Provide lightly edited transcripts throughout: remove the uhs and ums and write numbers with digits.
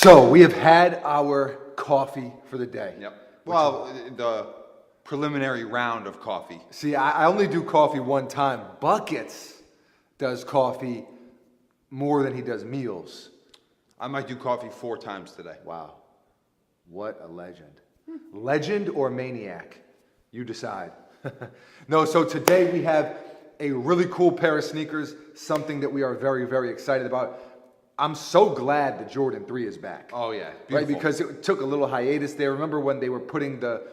So we have had our coffee for the day. Yep. Well, the preliminary round of coffee. See, I only do coffee one time. Buckets does coffee more than he does meals. I might do coffee 4 times today. Wow. What a legend. Legend or maniac? You decide. No, so today we have a really cool pair of sneakers, something that we are very, very excited about. I'm so glad the Jordan 3 is back. Oh, yeah. Beautiful. Right, because it took a little hiatus there. Remember when they were putting the,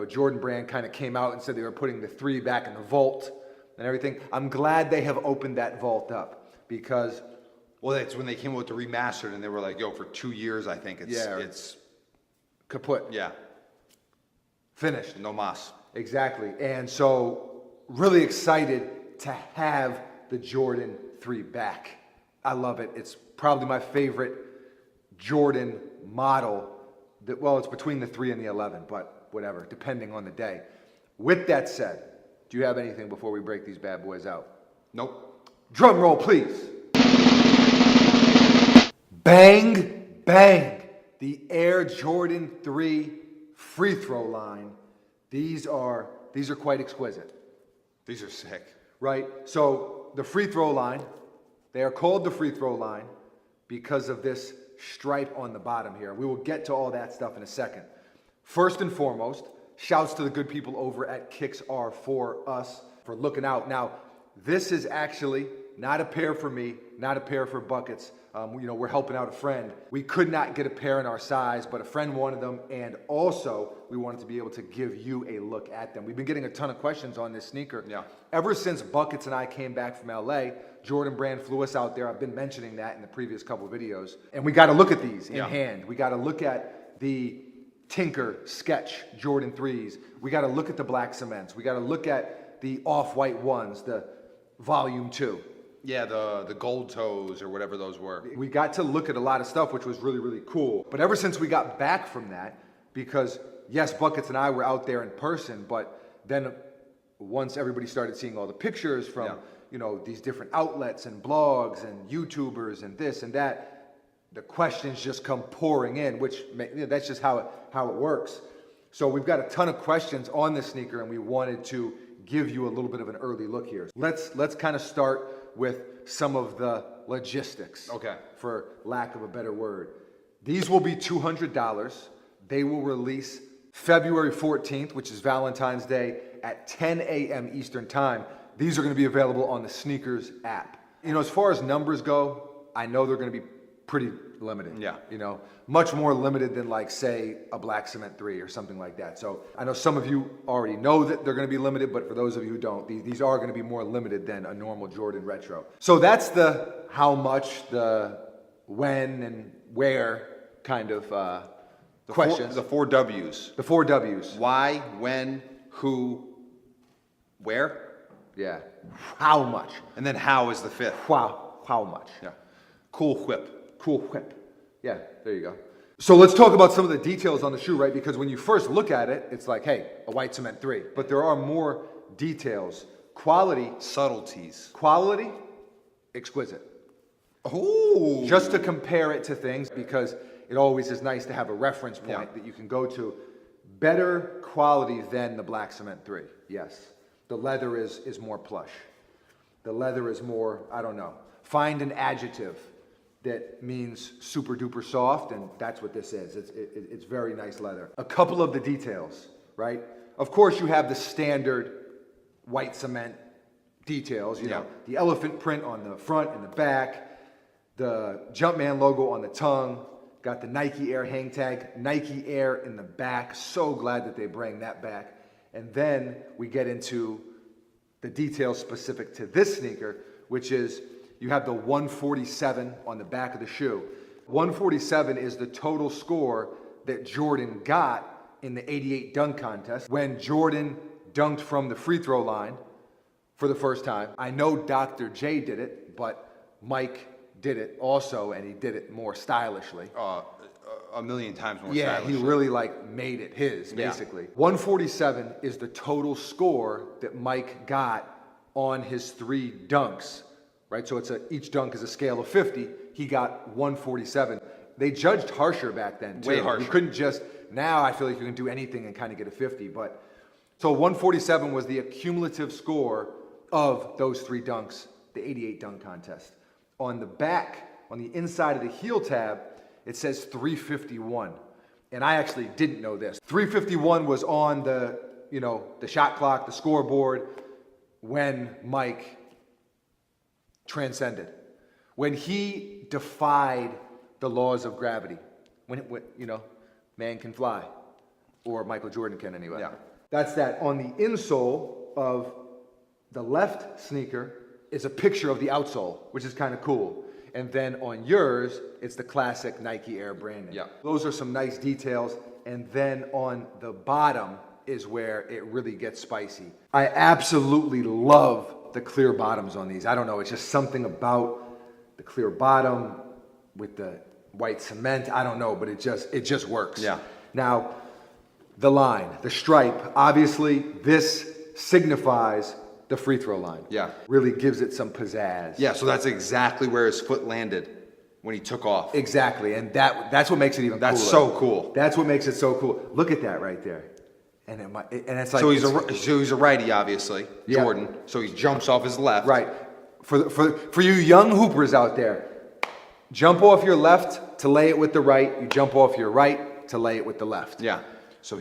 Jordan brand kind of came out and said they were putting the 3 back in the vault and everything. I'm glad they have opened that vault up because... Well, that's when they came out with the remastered and they were like, yo, for 2 years, I think it's kaput. Yeah. Finished. No mas. Exactly. And so really excited to have the Jordan 3 back. I love it. It's probably my favorite Jordan model. Well, it's between the 3 and the 11, but whatever, depending on the day. With that said, do you have anything before we break these bad boys out? Nope. Drum roll, please. Bang, bang. The Air Jordan 3 free throw line. These are quite exquisite. These are sick. Right? So the free throw line, they are called the free throw line because of this stripe on the bottom here. We will get to all that stuff in a second. First and foremost, shouts to the good people over at Kicks Are For Us for looking out. Now, this is actually not a pair for me, not a pair for Buckets. We're helping out a friend. We could not get a pair in our size, but a friend wanted them, and also we wanted to be able to give you a look at them. We've been getting a ton of questions on this sneaker. Yeah. Ever since Buckets and I came back from LA, Jordan Brand flew us out there. I've been mentioning that in the previous couple videos. And we got to look at these in hand. We got to look at the Tinker Sketch Jordan 3s. We got to look at the black cements. We got to look at the off-white ones, the Volume 2. Yeah, the gold toes or whatever those were. We got to look at a lot of stuff, which was really, really cool. But ever since we got back from that, because yes, Buckets and I were out there in person, but then once everybody started seeing all the pictures from, these different outlets and blogs and YouTubers and this and that, the questions just come pouring in, which that's just how it works. So we've got a ton of questions on this sneaker, and we wanted to give you a little bit of an early look here. Let's kind of start with some of the logistics, for lack of a better word. These will be $200. They will release February 14th, which is Valentine's Day, at 10 a.m. Eastern Time. These are going to be available on the Sneakers app. As far as numbers go, I know they're going to be pretty limited. Yeah. Much more limited than, like, say, a Black Cement 3 or something like that. So I know some of you already know that they're going to be limited, but for those of you who don't, these are going to be more limited than a normal Jordan Retro. So that's the how much, the when and where kind of questions. The 4 W's. The 4 W's. Why, when, who, where? Yeah. How much? And then how is the 5th. Wow. How much? Yeah. Cool whip. Cool whip. Yeah, there you go. So let's talk about some of the details on the shoe, right? Because when you first look at it, it's like, hey, a white cement 3. But there are more details. Quality. Subtleties. Quality, exquisite. Oh. Just to compare it to things, because it always is nice to have a reference point that you can go to. Better quality than the Black Cement 3, yes. The leather is more plush. The leather is more, I don't know. Find an adjective that means super duper soft, and that's what this is. It's very nice leather. A couple of the details, right? Of course, you have the standard white cement details, the elephant print on the front and the back, the Jumpman logo on the tongue, got the Nike Air hang tag, Nike Air in the back. So glad that they bring that back. And then we get into the details specific to this sneaker, which is you have the 147 on the back of the shoe. 147 is the total score that Jordan got in the '88 dunk contest when Jordan dunked from the free throw line for the first time. I know Dr. J did it, but Mike did it also, and he did it more stylishly. A million times more Yeah, stylish. he really made it his, basically. 147 is the total score that Mike got on his 3 dunks, right? So each dunk is a scale of 50. He got 147. They judged harsher back then, too. Way harsher. You couldn't just, now I feel like you can do anything and kind of get a 50, but, so 147 was the accumulative score of those 3 dunks, the 88 dunk contest. On the back, on the inside of the heel tab, it says 351. And I actually didn't know this. 351 was on the, you know, the shot clock, the scoreboard, when Mike transcended. When he defied the laws of gravity. When you know, man can fly. Or Michael Jordan can anyway. Yeah. That's that. On the insole of the left sneaker is a picture of the outsole, which is kind of cool. And then on yours, it's the classic Nike Air branding. Yeah. Those are some nice details. And then on the bottom is where it really gets spicy. I absolutely love the clear bottoms on these. I don't know, it's just something about the clear bottom with the white cement. I don't know, but it just works. Yeah. Now, the line, the stripe, obviously this signifies the free throw line. Yeah. Really gives it some pizzazz. Yeah, so that's exactly where his foot landed when he took off. Exactly, and that's what makes it even cooler. That's so cool. That's what makes it so cool. Look at that right there. And it's like... So he's a righty, obviously, Yeah. Jordan. So he jumps off his left. Right. For you young hoopers out there, jump off your left to lay it with the right. You jump off your right to lay it with the left. Yeah. So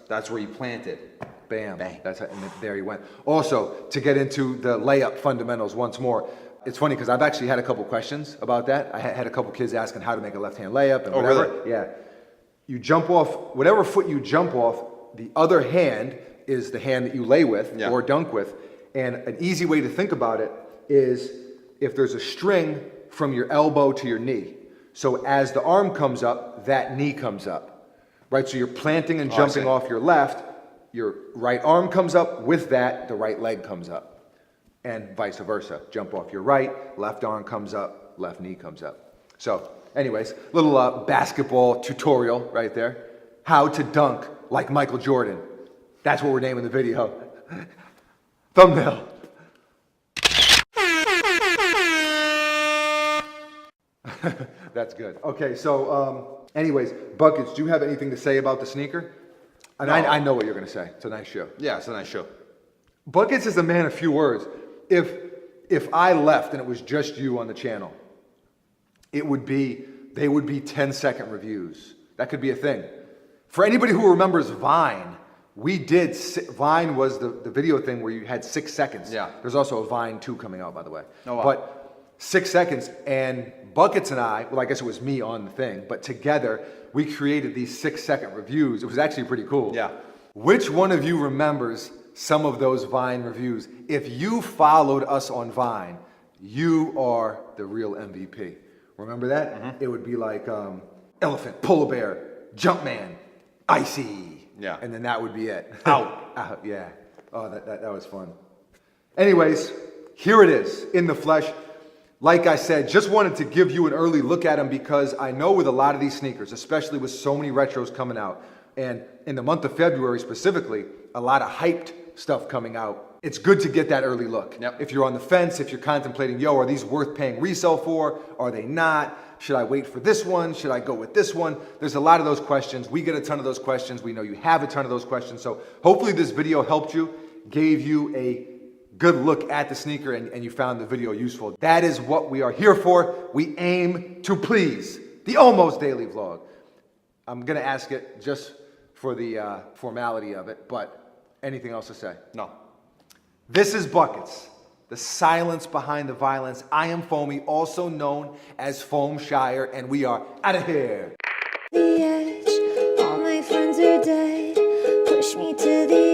that's where he planted. Bam. Bang. And there he went. Also, to get into the layup fundamentals once more, it's funny because I've actually had a couple questions about that. I had a couple kids asking how to make a left-hand layup and Oh, whatever. really? Yeah. You jump off, whatever foot you jump off, the other hand is the hand that you lay with Yeah. or dunk with. And an easy way to think about it is if there's a string from your elbow to your knee. So as the arm comes up, that knee comes up. Right? So you're planting and jumping see. off your left, your right arm comes up, with that, the right leg comes up. And vice versa. Jump off your right, left arm comes up, left knee comes up. So, anyways, little basketball tutorial right there. How to dunk like Michael Jordan. That's what we're naming the video. Thumbnail. That's good. Okay, so anyways, Buckets, do you have anything to say about the sneaker? And No. I know what you're going to say. It's a nice show. Yeah, it's a nice show. Buckets is a man of few words. If I left and it was just you on the channel, they would be 10-second reviews. That could be a thing. For anybody who remembers Vine, Vine was the video thing where you had 6 seconds. Yeah. There's also a Vine 2 coming out, by the way. Oh, wow. But 6 seconds, and Buckets and I, well, I guess it was me on the thing, but together we created these 6-second reviews. It was actually pretty cool. Yeah. Which one of you remembers some of those Vine reviews? If you followed us on Vine, you are the real MVP. Remember that? Mm-hmm. It would be like elephant, polar bear, Jumpman, icy. Yeah. And then that would be it. Out. Out, yeah. Oh, that was fun. Anyways, here it is, in the flesh. Like I said, just wanted to give you an early look at them because I know with a lot of these sneakers, especially with so many retros coming out, and in the month of February specifically, a lot of hyped stuff coming out. It's good to get that early look. Yep. If you're on the fence, if you're contemplating, yo, are these worth paying resale for? Are they not? Should I wait for this one? Should I go with this one? There's a lot of those questions. We get a ton of those questions. We know you have a ton of those questions. So hopefully this video helped you, gave you a good look at the sneaker, and you found the video useful. That is what we are here for. We aim to please. The Almost Daily Vlog. I'm going to ask it just for the formality of it, but anything else to say? No. This is Buckets, the silence behind the violence. I am Foamy, also known as Foamshire, and we are out of here. The edge, all my friends are dead. Push me to the